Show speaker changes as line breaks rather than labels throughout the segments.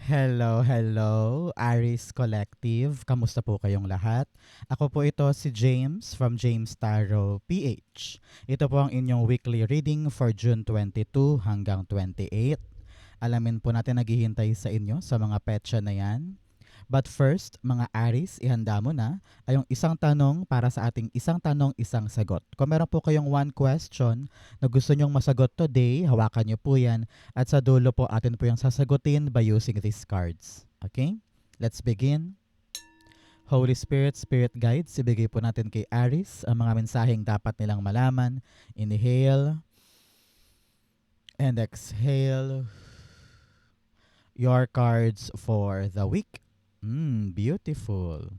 Hello, hello, Aris Collective. Kamusta po kayong lahat? Ako po ito si James from James Tarot PH. Ito po ang inyong weekly reading for June 22 hanggang 28. Alamin po natin naghihintay sa inyo sa mga petsa na yan. But first, mga Aris, ihanda mo na ay yung isang tanong para sa ating isang tanong, isang sagot. Kung meron po kayong one question na gusto nyong masagot today, hawakan nyo po yan at sa dulo po atin po yung sasagutin by using these cards. Okay? Let's begin. Holy Spirit, Spirit Guides, ibigay po natin kay Aris ang mga mensaheng dapat nilang malaman. Inhale and exhale your cards for the week. Beautiful.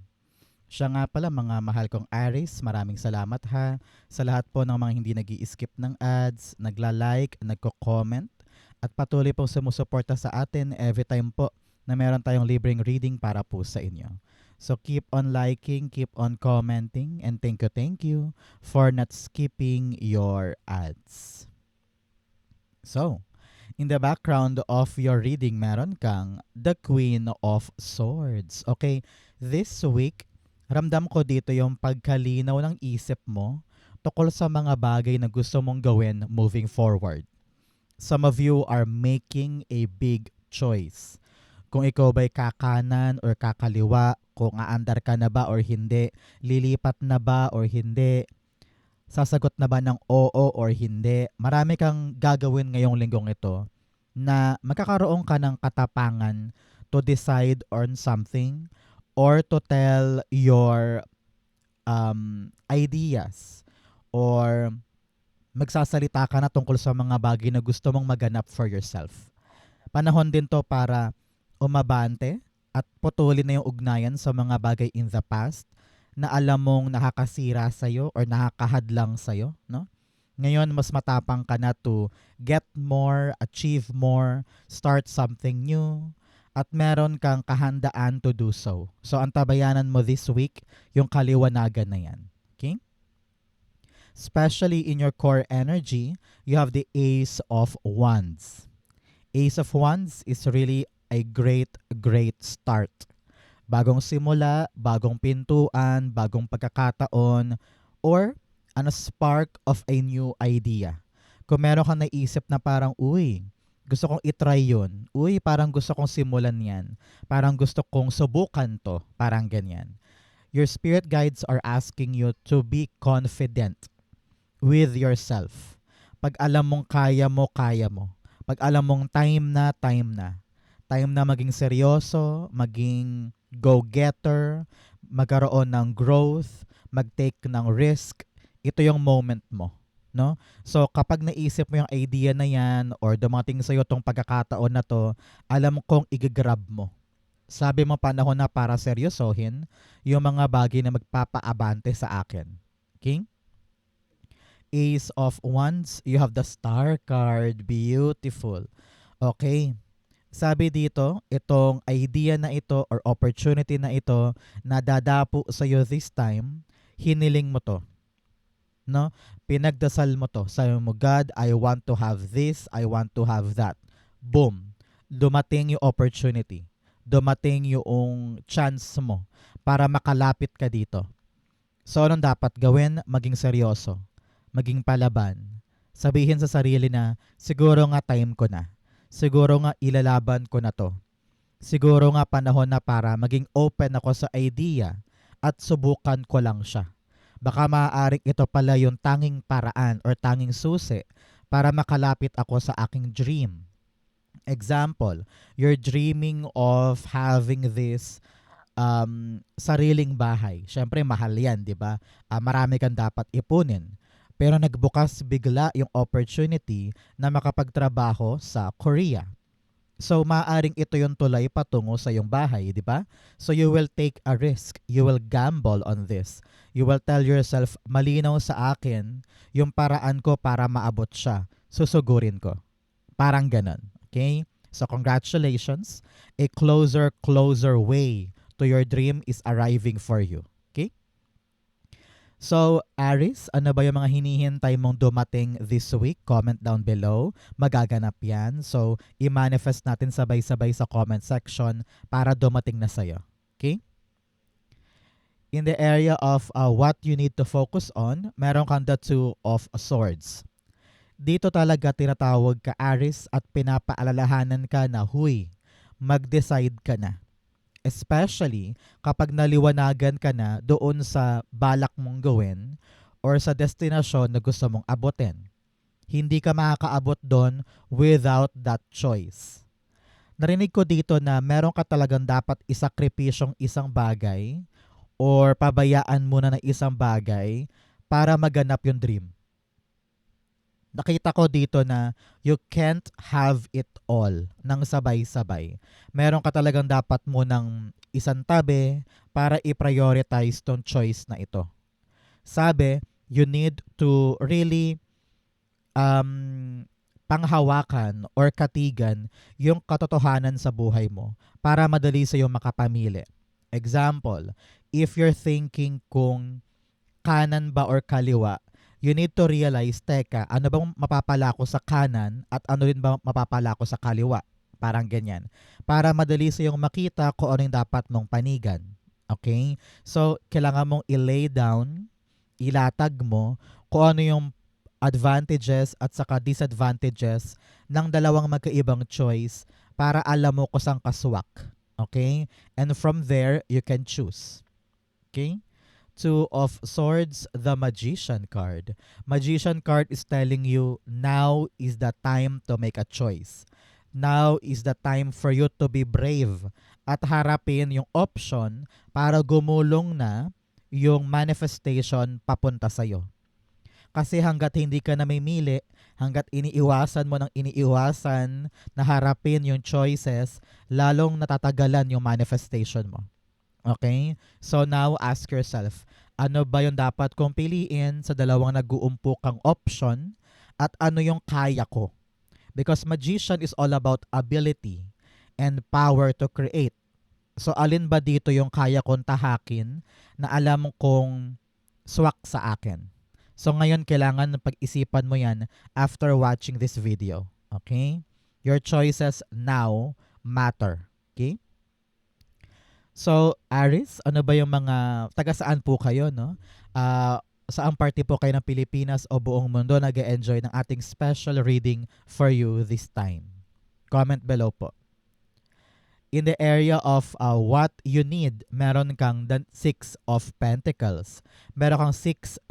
Siya nga pala mga mahal kong Aris, maraming salamat ha sa lahat po ng mga hindi nag-i-skip ng ads, nagla-like, nagko-comment at patuloy pong sumusuporta sa atin every time po na meron tayong libreng reading para po sa inyo. So keep on liking, keep on commenting, and thank you for not skipping your ads. So, in the background of your reading, meron kang the Queen of Swords. Okay, this week, ramdam ko dito yung pagkalinaw ng isip mo tukol sa mga bagay na gusto mong gawin moving forward. Some of you are making a big choice. Kung ikaw ba'y kakanan or kakaliwa, kung aandar ka na ba or hindi, lilipat na ba or hindi, sasagot na ba ng oo or hindi. Marami kang gagawin ngayong linggong ito na magkakaroon ka ng katapangan to decide on something or to tell your ideas or magsasalita ka na tungkol sa mga bagay na gusto mong maganap for yourself. Panahon din to para umabante at putulin na yung ugnayan sa mga bagay in the past na alam mong nakakasira sa'yo or nakakahadlang sa'yo, no? Ngayon, mas matapang ka na to get more, achieve more, start something new, at meron kang kahandaan to do so. So, ang tabayanan mo this week, yung kaliwanagan na yan. Okay? Especially in your core energy, you have the Ace of Wands. Ace of Wands is really a great start. Bagong simula, bagong pintuan, bagong pagkakataon, or spark of a new idea. Kung meron kang naisip na parang, uy, gusto kong itry yun. Uy, parang gusto kong simulan yan. Parang gusto kong subukan to. Parang ganyan. Your spirit guides are asking you to be confident with yourself. Pag alam mong kaya mo, kaya mo. Pag alam mong time na, time na. Time na maging seryoso, maging go-getter, magkaroon ng growth, mag-take ng risk. Ito yung moment mo. No? So kapag naisip mo yung idea na yan or dumating sa'yo tong pagkakataon na to, alam kong i-grab mo. Sabi mo panahon na para seryosohin yung mga bagay na magpapaabante sa akin. Okay? Ace of Wands, you have the Star card. Beautiful. Okay. Sabi dito, itong idea na ito or opportunity na ito na dadapo sa iyo this time, hiniling mo to. No? Pinagdasal mo to. Sabi mo, God, I want to have this, I want to have that. Boom. Dumating yung opportunity. Dumating yung chance mo para makalapit ka dito. So, anong dapat gawin? Maging seryoso. Maging palaban. Sabihin sa sarili na, siguro nga time ko na. Siguro nga ilalaban ko na to. Siguro nga panahon na para maging open ako sa idea at subukan ko lang siya. Baka maaaring ito pala yung tanging paraan or tanging susi para makalapit ako sa aking dream. Example, you're dreaming of having this sariling bahay. Siyempre, mahal yan, di ba? Marami kang dapat ipunin. Pero nagbukas bigla yung opportunity na makapagtrabaho sa Korea. So, maaaring ito yung tulay patungo sa iyong bahay, di ba? So, you will take a risk. You will gamble on this. You will tell yourself, malinaw sa akin yung paraan ko para maabot siya. Susugurin ko. Parang ganon. Okay? So, congratulations. A closer way to your dream is arriving for you. Okay? So, Aris, ano ba yung mga hinihintay mong dumating this week? Comment down below. Magaganap yan. So, i-manifest natin sabay-sabay sa comment section para dumating na sa'yo. Okay? In the area of what you need to focus on, meron kang the Two of Swords. Dito talaga tinatawag ka, Aris, at pinapaalalahanan ka na, huy, mag-decide ka na. Especially kapag naliwanagan ka na doon sa balak mong gawin or sa destinasyon na gusto mong abutin. Hindi ka makakaabot doon without that choice. Narinig ko dito na meron ka talagang dapat isakripisyong isang bagay or pabayaan muna ng isang bagay para maganap yung dream. Nakita ko dito na you can't have it all nang sabay-sabay. Meron ka talagang dapat munang isang tabi para i-prioritize tong choice na ito. Sabi, you need to really panghawakan or katigan yung katotohanan sa buhay mo para madali sa iyo makapamili. Example, if you're thinking kung kanan ba or kaliwa, you need to realize, teka, ano bang mapapala ko sa kanan at ano rin ba mapapala ko sa kaliwa? Parang ganyan. Para madali sa iyong makita kung ano yung dapat mong panigan. Okay? So, kailangan mong i-lay down, ilatag mo kung ano yung advantages at saka disadvantages ng dalawang magkaibang choice para alam mo kung saan kaswak. Okay? And from there, you can choose. Okay? Two of Swords, the Magician card. Magician card is telling you now is the time to make a choice. Now is the time for you to be brave at harapin yung option para gumulong na yung manifestation papunta sa'yo. Kasi hanggat hindi ka na mamimili, hanggat iniiwasan mo ng iniiwasan na harapin yung choices, lalong natatagalan yung manifestation mo. Okay? So now ask yourself, ano ba yung dapat kong piliin sa dalawang nag-uumpukang option at ano yung kaya ko? Because magician is all about ability and power to create. So alin ba dito yung kaya kong tahakin na alam kong swak sa akin? So ngayon kailangan pag-isipan mo yan after watching this video. Okay? Your choices now matter. Okay? So, Aris, ano ba yung mga, taga saan po kayo, no? Saang party po kayo ng Pilipinas o buong mundo nag-enjoy ng ating special reading for you this time? Comment below po. In the area of what you need, meron kang the Six of Pentacles. Meron kang 6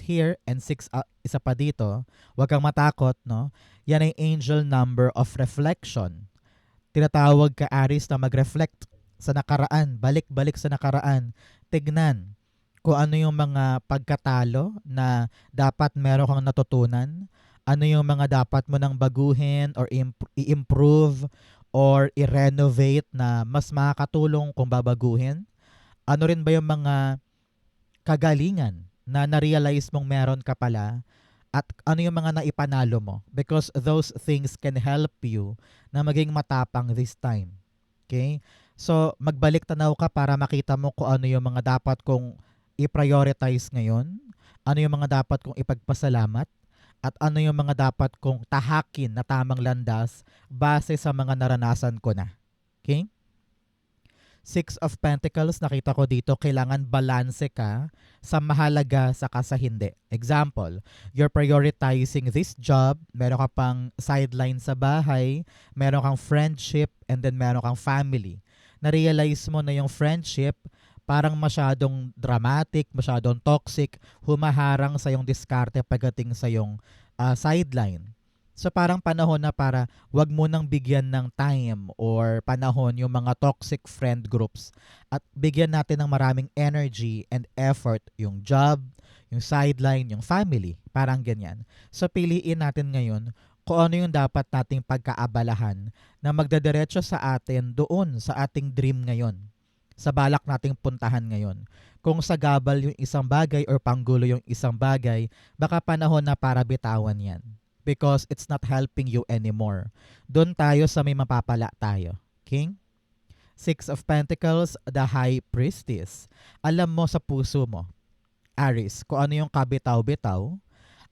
here and 6 isa pa dito. Huwag kang matakot, no? Yan ay angel number of reflection. Tinatawag ka, Aris, na mag-reflect sa nakaraan, balik-balik sa nakaraan, tignan kung ano yung mga pagkatalo na dapat meron kang natutunan, ano yung mga dapat mo nang baguhin or i-improve or i-renovate na mas makakatulong kung babaguhin. Ano rin ba yung mga kagalingan na na-realize mong meron ka pala at ano yung mga naipanalo mo, because those things can help you na maging matapang this time. Okay? So, magbalik tanaw ka para makita mo kung ano yung mga dapat kong i-prioritize ngayon, ano yung mga dapat kong ipagpasalamat, at ano yung mga dapat kong tahakin na tamang landas base sa mga naranasan ko na. Okay? Six of Pentacles, nakita ko dito, kailangan balanse ka sa mahalaga saka sa hindi. Example, you're prioritizing this job, meron ka pang sideline sa bahay, meron kang friendship, and then meron kang family. Na-realize mo na yung friendship parang masyadong dramatic, masyadong toxic, humaharang sa yung diskarte pagdating sa yung sideline. So parang panahon na para wag mo nang bigyan ng time or panahon yung mga toxic friend groups at bigyan natin ng maraming energy and effort yung job, yung sideline, yung family. Parang ganyan. So piliin natin ngayon kung ano yung dapat nating pagkaabalahan na magdadiretso sa atin doon sa ating dream ngayon, sa balak nating puntahan ngayon. Kung sagabal yung isang bagay or panggulo yung isang bagay, baka panahon na para bitawan yan. Because it's not helping you anymore. Doon tayo sa may mapapala tayo. King? Six of Pentacles, the High Priestess. Alam mo sa puso mo Aries, kung ano yung kabitaw-bitaw,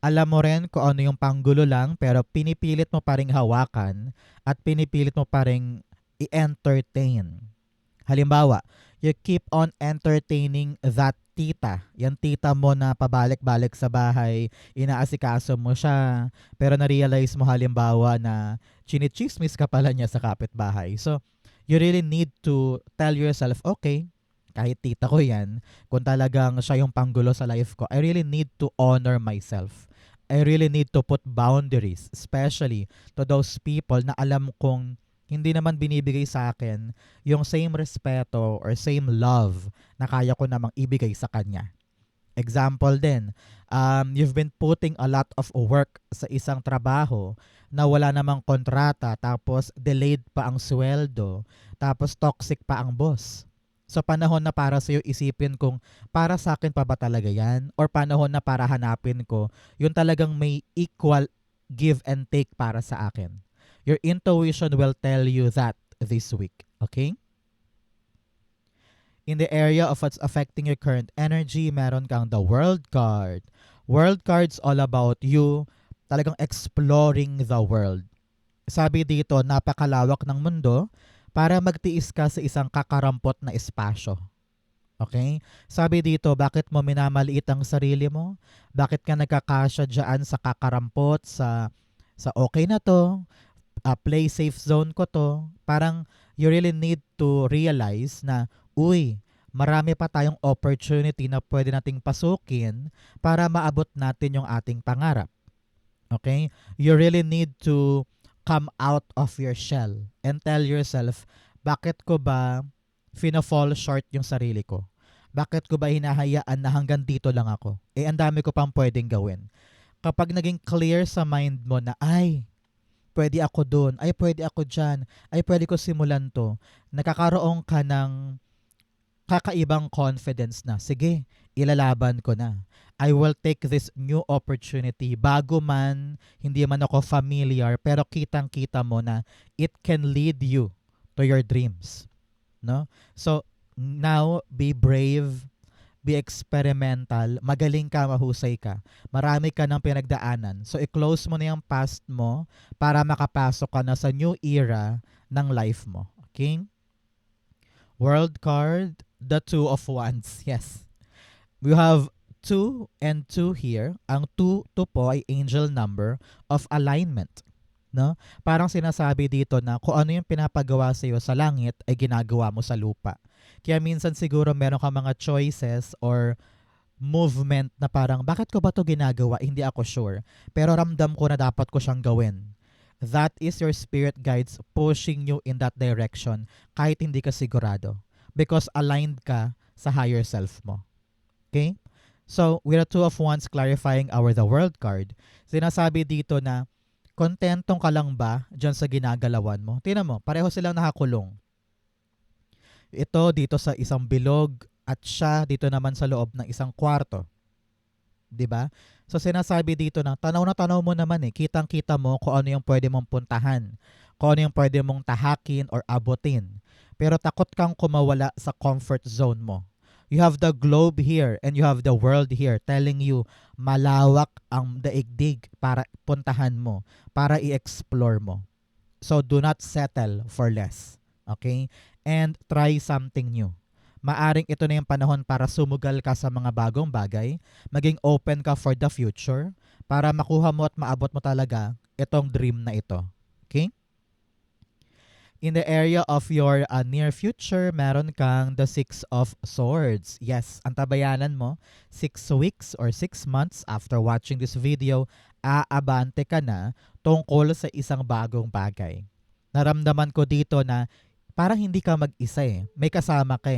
alam mo rin kung ano yung panggulo lang pero pinipilit mo pa ring hawakan at pinipilit mo pa ring i-entertain. Halimbawa, you keep on entertaining that tita. Yan tita mo na pabalik-balik sa bahay, inaasikaso mo siya, pero na-realize mo halimbawa na chinichismis ka pala niya sa kapitbahay. So, you really need to tell yourself, okay, kahit tita ko yan, kung talagang siya yung panggulo sa life ko, I really need to honor myself. I really need to put boundaries, especially to those people na alam kong hindi naman binibigay sa akin yung same respeto or same love na kaya ko namang ibigay sa kanya. Example din, you've been putting a lot of work sa isang trabaho na wala namang kontrata, tapos delayed pa ang sweldo, tapos toxic pa ang boss. So panahon na para sa'yo isipin kung para sa akin pa ba talaga yan? Or panahon na para hanapin ko yung talagang may equal give and take para sa akin. Your intuition will tell you that this week. Okay? In the area of what's affecting your current energy, meron kang the World card. World card's all about you talagang exploring the world. Sabi dito, napakalawak ng mundo para magtiis ka sa isang kakarampot na espasyo. Okay? Sabi dito, bakit mo minamaliit ang sarili mo? Bakit ka nagkakasya dyan sa kakarampot, sa okay na to, play safe zone ko to? Parang you really need to realize na, uy, marami pa tayong opportunity na pwede nating pasukin para maabot natin yung ating pangarap. Okay? You really need to come out of your shell and tell yourself, bakit ko ba fina-fall short yung sarili ko? Bakit ko ba hinahayaan na hanggang dito lang ako? Ang dami ko pang pwedeng gawin. Kapag naging clear sa mind mo na, ay, pwede ako doon, ay, pwede ako dyan, ay, pwede ko simulan to, nakakaroon ka ng kakaibang confidence na, sige, ilalaban ko na. I will take this new opportunity bago man, hindi man ako familiar, pero kitang-kita mo na it can lead you to your dreams. No? So, now, be brave, be experimental, magaling ka, mahusay ka. Marami ka ng pinagdaanan. So, i-close mo na yung past mo para makapasok ka na sa new era ng life mo. Okay? World card, the Two of Wands. Yes. We have 2 and 2 here. Ang 2 po ay angel number of alignment. No? Parang sinasabi dito na kung ano yung pinapagawa sa iyo sa langit ay ginagawa mo sa lupa. Kaya minsan siguro meron ka mga choices or movement na parang bakit ko ba to ginagawa? Hindi ako sure. Pero ramdam ko na dapat ko siyang gawin. That is your spirit guides pushing you in that direction kahit hindi ka sigurado. Because aligned ka sa higher self mo. Okay? So, with the Two of Wands clarifying the World card, sinasabi dito na kontentong ka lang ba dyan sa ginagalawan mo? Tingnan mo, pareho silang nakakulong. Ito dito sa isang bilog at siya dito naman sa loob ng isang kwarto. 'Di ba? So sinasabi dito na tanaw mo naman kitang-kita mo kung ano yung pwede mong puntahan, kung ano yung pwede mong tahakin or abutin. Pero takot kang kumawala sa comfort zone mo. You have the globe here and you have the world here telling you malawak ang daigdig para puntahan mo, para i-explore mo. So do not settle for less. Okay? And try something new. Maaring ito na yung panahon para sumugal ka sa mga bagong bagay, maging open ka for the future para makuha mo at maabot mo talaga itong dream na ito. Okay? In the area of your near future, meron kang the 6 of Swords. Yes, ang tabayanan mo, 6 weeks or 6 months after watching this video, aabante ka na tungkol sa isang bagong bagay. Naramdaman ko dito na parang hindi ka mag-isa may kasama ka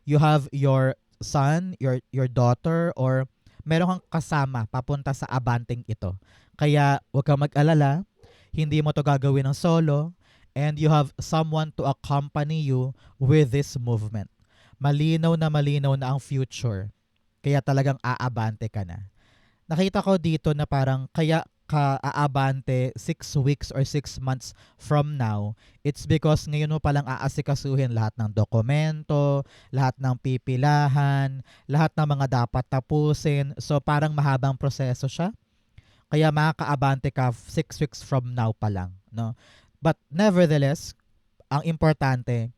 You have your son, your daughter, or meron kang kasama papunta sa abanteng ito. Kaya huwag kang mag-alala, hindi mo to gagawin ng solo, and you have someone to accompany you with this movement. Malinaw na ang future. Kaya talagang aabante ka na. Nakita ko dito na parang kaya aabante 6 weeks or 6 months from now, it's because ngayon mo palang aasikasuhin lahat ng dokumento, lahat ng pipilahan, lahat ng mga dapat tapusin. So parang mahabang proseso siya. Kaya makakaabante ka 6 weeks from now pa lang, no? But nevertheless, ang importante,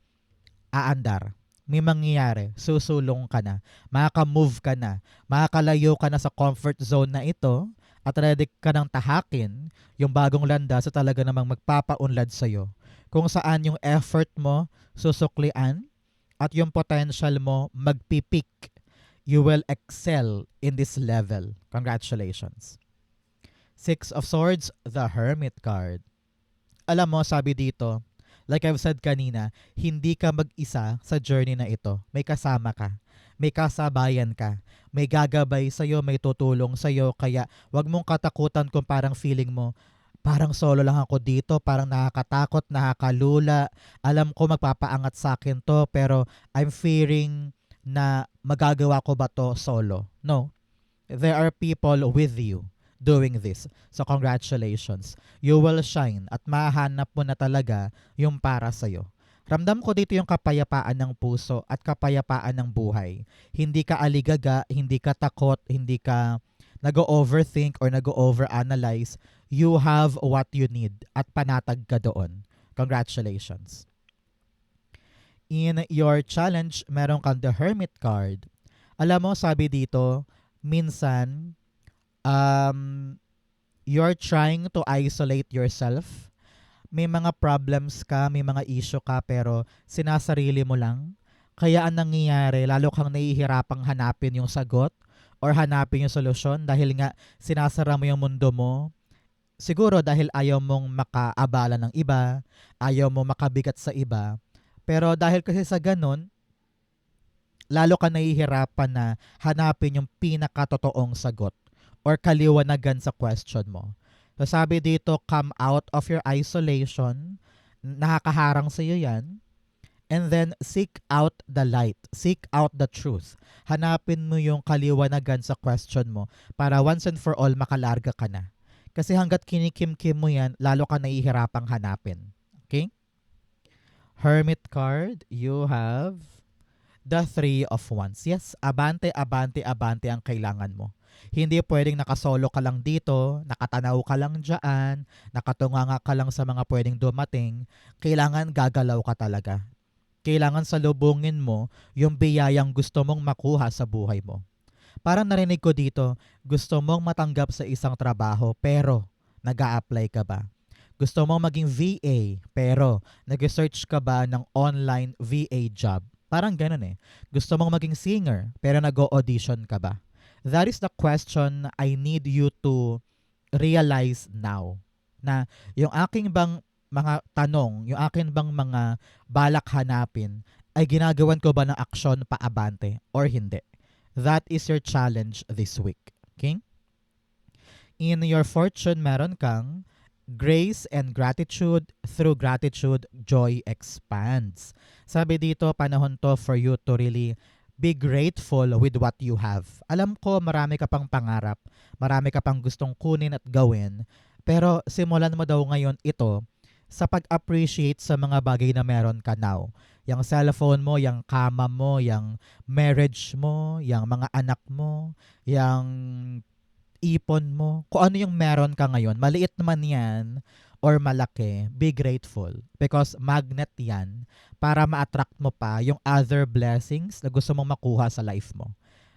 aandar. May mangyayari, susulong ka na, makaka-move ka na, makakalayo ka na sa comfort zone na ito, at ready ka nang tahakin yung bagong landas sa talaga namang magpapaunlad sa'yo. Kung saan yung effort mo susuklian at yung potential mo magpipik. You will excel in this level. Congratulations. Six of Swords, the Hermit card. Alam mo, sabi dito, like I've said kanina, hindi ka mag-isa sa journey na ito. May kasama ka. May kasabayan ka. May gagabay sa'yo, may tutulong sa'yo. Kaya wag mong katakutan kung parang feeling mo, parang solo lang ako dito, parang nakakatakot, nakakalula. Alam ko magpapaangat sa akin to, pero I'm fearing na magagawa ko ba to solo? No. There are people with you doing this. So congratulations. You will shine at mahanap mo na talaga yung para sa'yo. Ramdam ko dito yung kapayapaan ng puso at kapayapaan ng buhay. Hindi ka aligaga, hindi ka takot, hindi ka nag-overthink or nag-overanalyze. You have what you need at panatag ka doon. Congratulations. In your challenge, meron kang the Hermit card. Alam mo, sabi dito, minsan, you're trying to isolate yourself. May mga problems ka, may mga issue ka, pero sinasarili mo lang. Kaya ang nangyayari, lalo kang nahihirapang hanapin yung sagot or hanapin yung solusyon dahil nga sinasara mo yung mundo mo. Siguro dahil ayaw mong makaabala ng iba, ayaw mo makabigat sa iba. Pero dahil kasi sa ganun, lalo ka nahihirapan na hanapin yung pinakatotoong sagot or kaliwanagan sa question mo. So sabi dito, come out of your isolation. Nakakaharang sa iyo yan. And then seek out the light. Seek out the truth. Hanapin mo yung kaliwanagan sa question mo para once and for all makalarga ka na. Kasi hanggat kinikim-kim mo yan, lalo ka nahihirapang hanapin. Okay? Hermit card, you have the Three of Wands. Yes, abante, abante, abante ang kailangan mo. Hindi pwedeng nakasolo ka lang dito, nakatanaw ka lang dyan, nakatunganga ka lang sa mga pwedeng dumating. Kailangan gagalaw ka talaga. Kailangan salubungin mo yung biyayang gusto mong makuha sa buhay mo. Parang narinig ko dito, gusto mong matanggap sa isang trabaho pero nag-a-apply ka ba? Gusto mong maging VA pero nag-search ka ba ng online VA job? Parang ganun eh. Gusto mong maging singer pero nag-audition ka ba? That is the question I need you to realize now. Na yung aking bang mga tanong, yung aking bang mga balak hanapin, ay ginagawan ko ba ng aksyon paabante or hindi? That is your challenge this week. Okay? In your fortune, meron kang grace and gratitude. Through gratitude, joy expands. Sabi dito, panahon to for you to really be grateful with what you have. Alam ko marami ka pang pangarap, marami ka pang gustong kunin at gawin, pero simulan mo daw ngayon ito sa pag-appreciate sa mga bagay na meron ka now. Yung cellphone mo, yung kama mo, yung marriage mo, yung mga anak mo, yung ipon mo, kung ano yung meron ka ngayon, maliit naman yan or malaki, be grateful because magnet yan para ma-attract mo pa yung other blessings na gusto mong makuha sa life mo.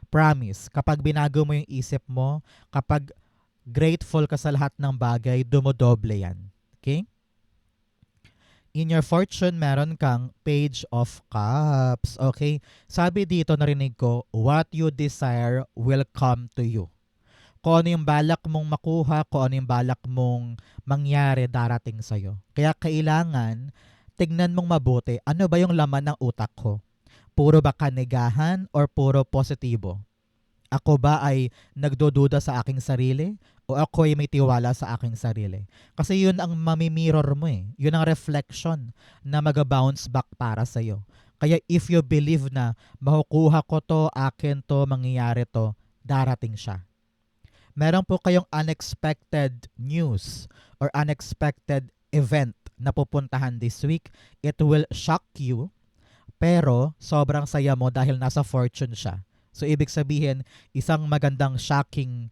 Promise, kapag binago mo yung isip mo, kapag grateful ka sa lahat ng bagay, dumodoble yan. Okay? In your fortune, meron kang Page of Cups. Okay? Sabi dito, narinig ko, what you desire will come to you. Kung ano yung balak mong makuha, kung ano yung balak mong mangyari, darating sa'yo. Kaya kailangan, tignan mong mabuti, ano ba yung laman ng utak ko? Puro ba kanigahan or puro positibo? Ako ba ay nagdududa sa aking sarili o ako ay may tiwala sa aking sarili? Kasi yun ang mamimirror mo eh. Yun ang reflection na mag-bounce back para sa'yo. Kaya if you believe na makukuha ko to, akin to, mangyayari to, darating siya. meron po kayong unexpected news or unexpected event na pupuntahan this week. It will shock you, pero sobrang saya mo dahil nasa fortune siya. So ibig sabihin, isang magandang shocking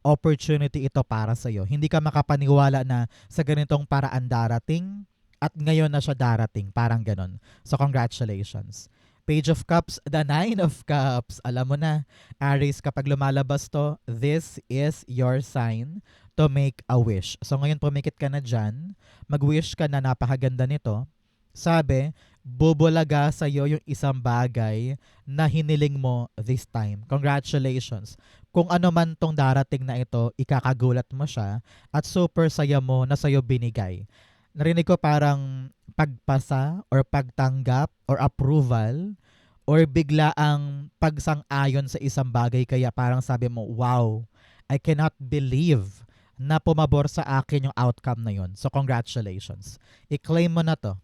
opportunity ito para sa'yo. Hindi ka makapaniwala na sa ganitong paraan darating at ngayon na siya darating. Parang ganon. So congratulations. Page of Cups, the Nine of Cups. Alam mo na, Aries, kapag lumalabas to, this is your sign to make a wish. So ngayon pumikit ka na dyan, mag-wish ka na napakaganda nito. Sabi, bubulaga sa'yo yung isang bagay na hiniling mo this time. Congratulations. Kung ano man tong darating na ito, ikakagulat mo siya at super saya mo na sa'yo binigay. Narinig ko parang pagpasa or pagtanggap or approval or bigla ang pagsang-ayon sa isang bagay kaya parang sabi mo, wow, I cannot believe na pumabor sa akin yung outcome na yun. So congratulations. I-claim mo na to.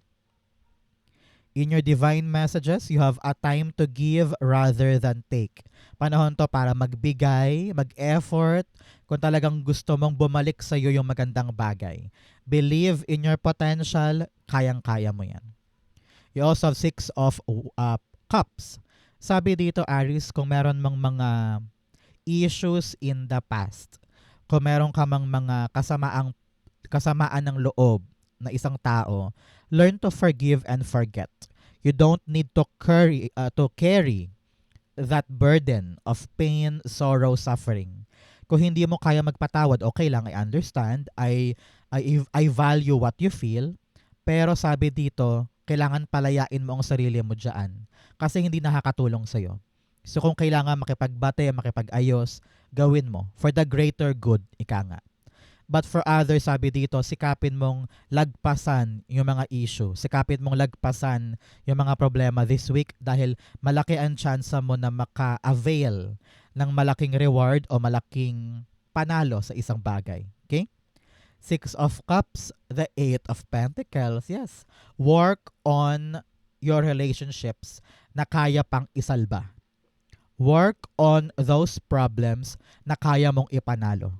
In your divine messages, you have a time to give rather than take. Panahon to para magbigay, mag-effort, kung talagang gusto mong bumalik sa iyo yung magandang bagay. Believe in your potential, kayang-kaya mo yan. You also have 6 of Cups. Sabi dito, Aries, kung meron mang mga issues in the past, kung meron ka mang mga kasamaan ng loob na isang tao, learn to forgive and forget. You don't need to carry that burden of pain, sorrow, suffering. Kung hindi mo kaya magpatawad, okay lang, I understand. I value what you feel. Pero sabi dito, kailangan palayain mo ang sarili mo dyan. Kasi hindi nakakatulong sa'yo. So kung kailangan makipagbate, makipag-ayos, gawin mo. For the greater good, ika nga. But for others, sabi dito, sikapin mong lagpasan yung mga issue. Sikapin mong lagpasan yung mga problema this week dahil malaki ang chance mo na maka-avail ng malaking reward o malaking panalo sa isang bagay. Okay? 6 of Cups, the 8 of Pentacles. Yes. Work on your relationships na kaya pang isalba. Work on those problems na kaya mong ipanalo.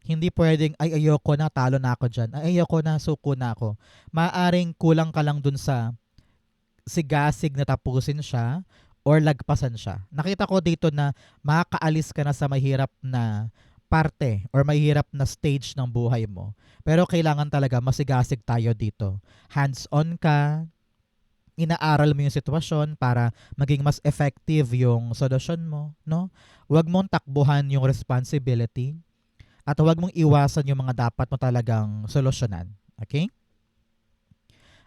Hindi pwedeng, ay ayoko na, talo na ako dyan. Ay ayoko na, suko na ako. Maaring kulang ka lang dun sa sigasig na tapusin siya or lagpasan siya. Nakita ko dito na makakaalis ka na sa mahirap na parte or mahirap na stage ng buhay mo. Pero kailangan talaga masigasig tayo dito. Hands-on ka, inaaral mo yung sitwasyon para maging mas effective yung solusyon mo. No? Huwag mong takbuhan yung responsibility. At huwag mong iwasan yung mga dapat mo talagang solusyonan. Okay?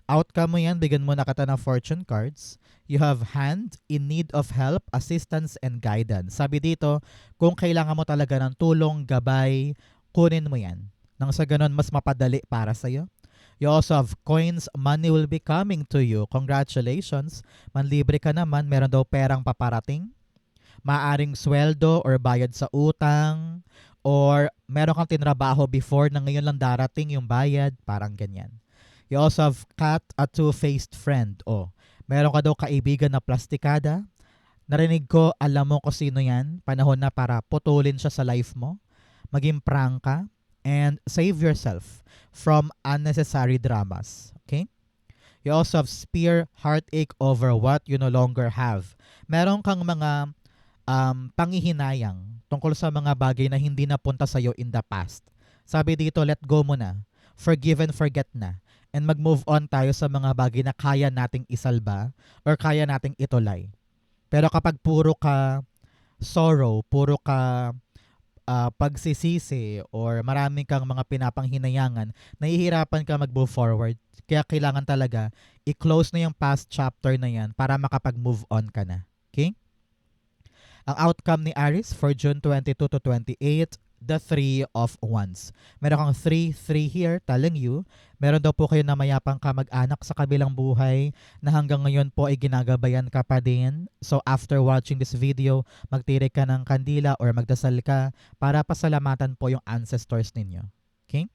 Outcome mo yan, bigyan mo na kita ng fortune cards. You have hand in need of help, assistance, and guidance. Sabi dito, kung kailangan mo talaga ng tulong, gabay, kunin mo yan. Nang sa ganun, mas mapadali para sa'yo. You also have coins, money will be coming to you. Congratulations. Manlibre ka naman, meron daw perang paparating. Maaring sweldo or bayad sa utang, or meron kang tinrabaho before na ngayon lang darating yung bayad, parang ganyan. You also have cat, a two-faced friend. Meron ka daw kaibigan na plastikada. Narinig ko, alam mo kung sino yan. Panahon na para putulin siya sa life mo. Maging prangka and save yourself from unnecessary dramas. Okay? You also have spear, heartache over what you no longer have. Meron kang mga panghihinayang tungkol sa mga bagay na hindi napunta sa'yo in the past. Sabi dito, let go mo na. Forgive and forget na. And mag-move on tayo sa mga bagay na kaya nating isalba or kaya nating itulay. Pero kapag puro ka sorrow, puro ka pagsisisi or maraming kang mga pinapanghinayangan, nahihirapan ka mag-move forward. Kaya kailangan talaga i-close na yung past chapter na yan para makapag-move on ka na. Okay? Ang outcome ni Aries for June 22 to 28, the 3 of Wands. Meron kang 3 here telling you, meron daw po kayo na mayapang kamag-anak sa kabilang buhay na hanggang ngayon po ay ginagabayan ka pa din. So after watching this video, magtirik ka ng kandila or magdasal ka para pasalamatan po yung ancestors ninyo. Okay?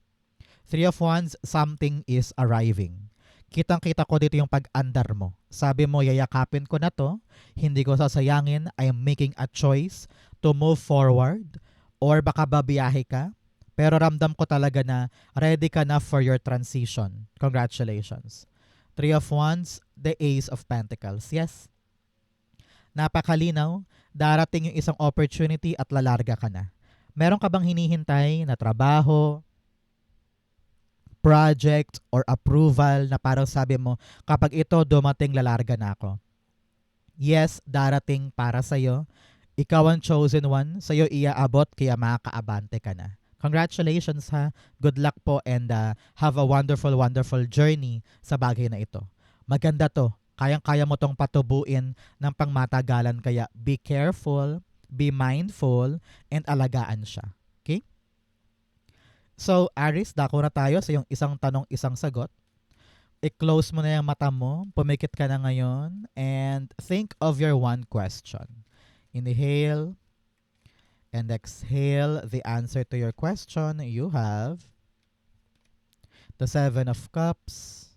3 of Wands, something is arriving. Kitang-kita ko dito yung pag-andar mo. Sabi mo, yayakapin ko na to, hindi ko sasayangin, I am making a choice to move forward, or baka babiyahe ka, pero ramdam ko talaga na ready ka na for your transition. Congratulations. Three of Wands, the Ace of Pentacles. Yes, napakalinaw, darating yung isang opportunity at lalarga ka na. Meron ka bang hinihintay na trabaho, project, or approval na parang sabi mo, kapag ito dumating, lalarga na ako? Yes, darating para sa'yo. Ikaw ang chosen one. Sa'yo iaabot, kaya makakaabante ka na. Congratulations ha. Good luck po and have a wonderful, wonderful journey sa bagay na ito. Maganda to. Kayang-kaya mo tong patubuin ng pangmatagalan, kaya be careful, be mindful, and alagaan siya. Okay? So, Aries, dako na tayo sa yung isang tanong, isang sagot. I-close mo na yung mata mo, pumikit ka na ngayon, and think of your one question. Inhale and exhale the answer to your question. You have the Seven of Cups,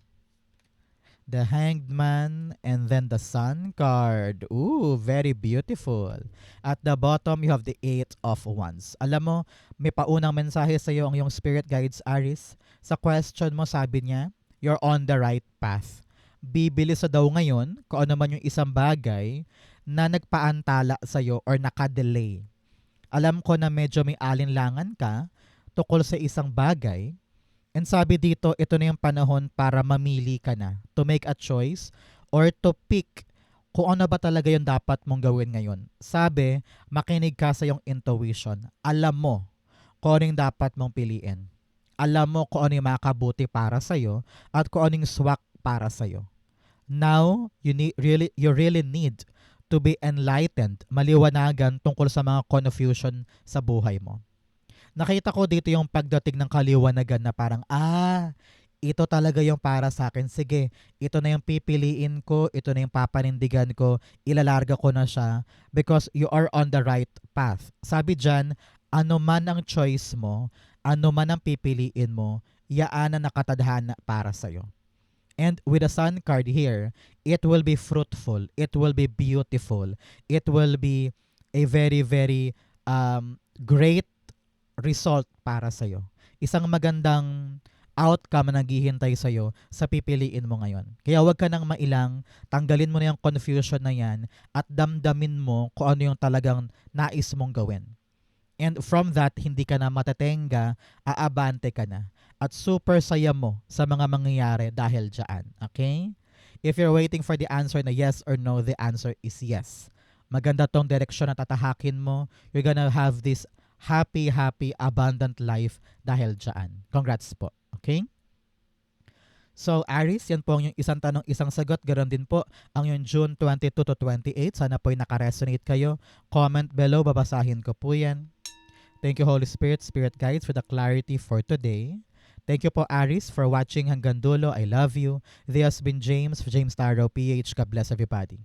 the Hanged Man, and then the Sun card. Ooh, very beautiful. At the bottom, you have the Eight of Wands. Alam mo, may paunang mensahe sa iyo ang iyong spirit guides, Aries. Sa question mo, sabi niya, you're on the right path. Bibili sa daw ngayon kung ano man yung isang bagay na nagpaantala sa iyo or nakadelay. Alam ko na medyo may alinlangan ka tukol sa isang bagay. And sabi dito, ito na yung panahon para mamili ka na, to make a choice or to pick kung ano ba talaga yung dapat mong gawin ngayon. Sabi, makinig ka sa yung intuition. Alam mo kung ano yung dapat mong piliin. Alam mo kung ano yung makabuti para sa'yo at kung ano yung swak para sa'yo. Now, you really need to be enlightened, maliwanagan tungkol sa mga confusion sa buhay mo. Nakita ko dito yung pagdating ng kaliwanagan na parang, ito talaga yung para sa akin. Sige, ito na yung pipiliin ko, ito na yung papanindigan ko, ilalarga ko na siya because you are on the right path. Sabi dyan, ano man ang choice mo, ano man ang pipiliin mo, yaan na nakatadhana para sa'yo. And with the Sun card here, it will be fruitful, it will be beautiful, it will be a very, very great result para sa'yo. Isang magandang outcome na naghihintay sa'yo sa pipiliin mo ngayon. Kaya huwag ka nang mailang, tanggalin mo na yung confusion na yan at damdamin mo kung ano yung talagang nais mong gawin. And from that, hindi ka na matatenga, aabante ka na. At super saya mo sa mga mangyayari dahil dyan. Okay? If you're waiting for the answer na yes or no, the answer is yes. Maganda tong direksyon na tatahakin mo. You're gonna have this happy, abundant life dahil dyan. Congrats po. Okay? So, Aries, yan po yung isang tanong, isang sagot. Ganon din po ang yung June 22 to 28. Sana po ay nakaresonate kayo. Comment below, babasahin ko po yan. Thank you, Holy Spirit, Spirit Guides, for the clarity for today. Thank you po, Aries, for watching hanggang dulo. I love you. This has been James, James Taro, PH. God bless everybody.